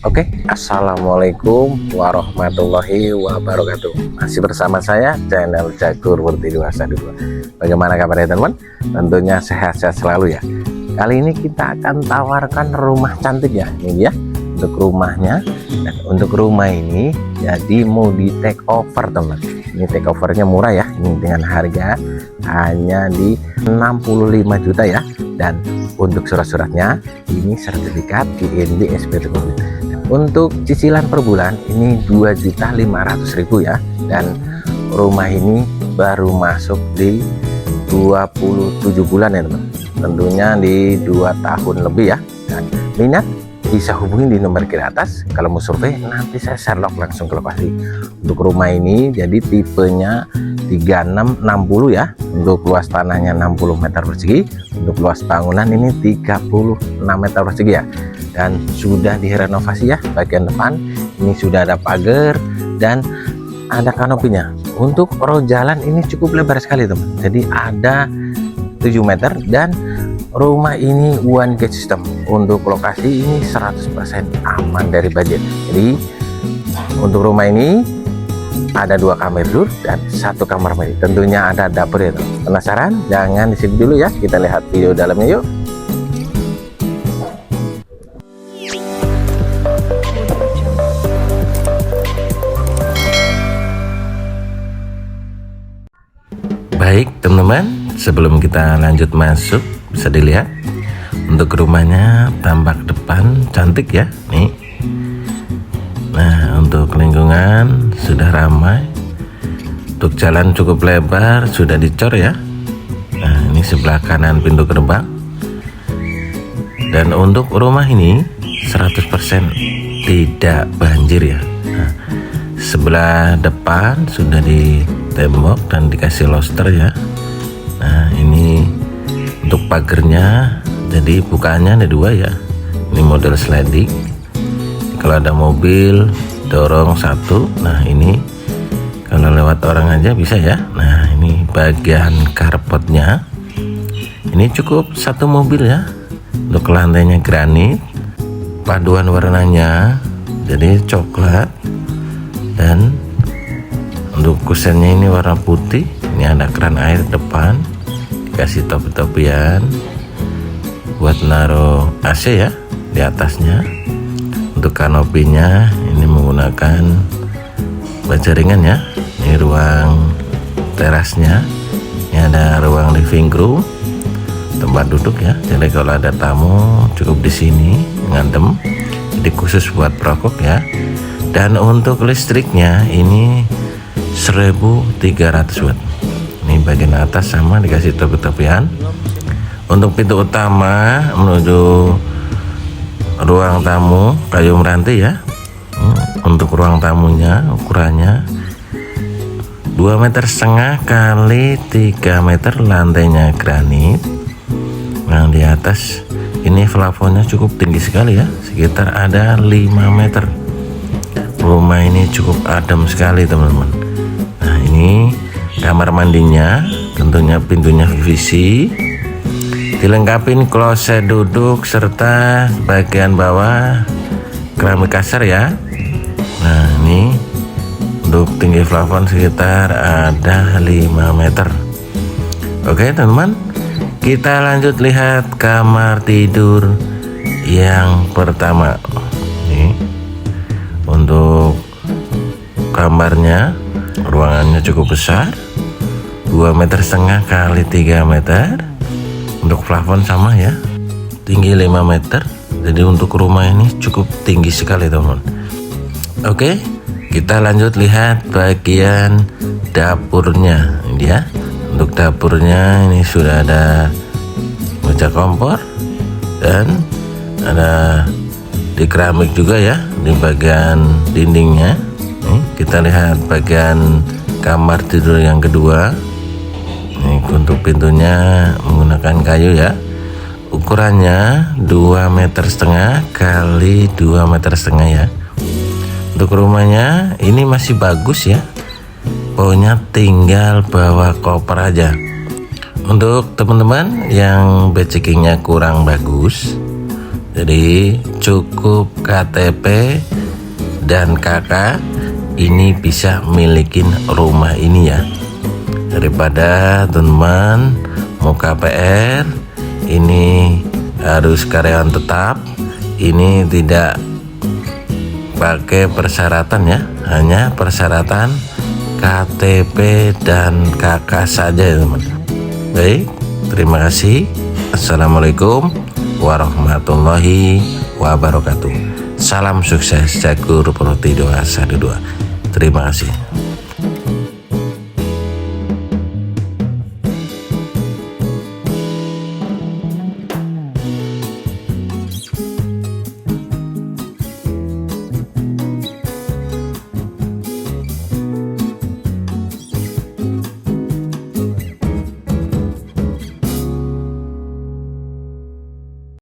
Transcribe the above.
Oke, assalamualaikum warahmatullahi wabarakatuh. Masih bersama saya channel Cagur Murti 212. Bagaimana kabarnya teman-teman? Tentunya sehat-sehat selalu ya. Kali ini kita akan tawarkan rumah cantik ya. Ini ya untuk rumahnya. Dan untuk rumah ini jadi mau di take over teman. Ini take overnya murah ya. Ini dengan harga hanya di 65 juta ya. Dan untuk surat-suratnya ini sertifikat INB SPT Mobil. Untuk cicilan per bulan ini 2.500.000 ya, dan rumah ini baru masuk di 27 bulan ya teman, tentunya di 2 tahun lebih ya. Dan minat bisa hubungi di nomor kiri atas. Kalau mau survei nanti saya Sherlock langsung ke lokasi. Untuk rumah ini jadi tipenya 3660 ya, untuk luas tanahnya 60 meter persegi, untuk luas bangunan ini 36 meter persegi ya, dan sudah direnovasi ya. Bagian depan ini sudah ada pagar dan ada kanopinya. Untuk row jalan ini cukup lebar sekali teman, jadi ada 7 meter, dan rumah ini one gate system. Untuk lokasi ini 100% aman dari banjir. Jadi untuk rumah ini ada 2 kamar tidur dan 1 kamar mandi, tentunya ada dapur ya teman. Penasaran? Jangan disimak dulu ya, kita lihat video dalamnya yuk. Baik teman-teman, sebelum kita lanjut masuk, bisa dilihat untuk rumahnya tampak depan cantik ya nih. Nah, untuk lingkungan sudah ramai, untuk jalan cukup lebar, sudah dicor ya. Nah, ini sebelah kanan pintu gerbang. Dan untuk rumah ini 100% tidak banjir ya. Nah, sebelah depan sudah ditembok dan dikasih lobster ya. Nah, ini untuk pagernya, jadi bukaannya ada 2 ya. Ini model sliding. Kalau ada mobil dorong 1. Nah, ini kalau lewat orang aja bisa ya. Nah, ini bagian karpetnya ini cukup 1 mobil ya. Untuk lantainya granit, paduan warnanya jadi coklat, dan untuk kusennya ini warna putih. Ini ada keran air depan, dikasih topi-topian buat naruh AC ya di atasnya. Untuk kanopinya ini menggunakan baja ringan ya. Ini ruang terasnya. Ini ada ruang living room, tempat duduk ya. Jadi kalau ada tamu cukup di sini ngadem. Jadi khusus buat perokok ya. Dan untuk listriknya ini 1300 watt. Ini bagian atas sama dikasih topi-topian. Untuk pintu utama menuju ruang tamu kayu meranti ya. Untuk ruang tamunya ukurannya 2,5 meter kali 3 meter, lantainya granit. Nah, di atas ini plafonnya cukup tinggi sekali ya, sekitar ada 5 meter. Rumah ini cukup adem sekali teman-teman. Nah, ini kamar mandinya, tentunya pintunya PVC, dilengkapi kloset duduk serta bagian bawah keramik kasar ya. Nah, ini untuk tinggi plafon sekitar ada 5 meter. Oke teman-teman, kita lanjut lihat kamar tidur yang pertama. Nih, untuk kamarnya ruangannya cukup besar, 2,5 meter kali 3 meter. Untuk plafon sama ya, tinggi 5 meter. Jadi untuk rumah ini cukup tinggi sekali teman-teman. Oke, kita lanjut lihat bagian dapurnya. Ini dia. Untuk dapurnya ini sudah ada meja kompor dan ada di keramik juga ya di bagian dindingnya. Nih, kita lihat bagian kamar tidur yang kedua. Ini untuk pintunya menggunakan kayu ya. Ukurannya 2,5 meter kali 2,5 meter ya. Untuk rumahnya ini masih bagus ya. Pokoknya tinggal bawa koper aja. Untuk teman-teman yang backcheckingnya kurang bagus, Jadi cukup KTP dan kakak ini bisa milikin rumah ini ya, daripada teman mau KPR ini harus karyawan tetap, ini tidak pakai persyaratan ya, hanya persyaratan KTP dan kakak saja ya teman. Baik, terima kasih. Assalamualaikum warahmatullahi wabarakatuh. Salam sukses Jagur Properti 212. Terima kasih.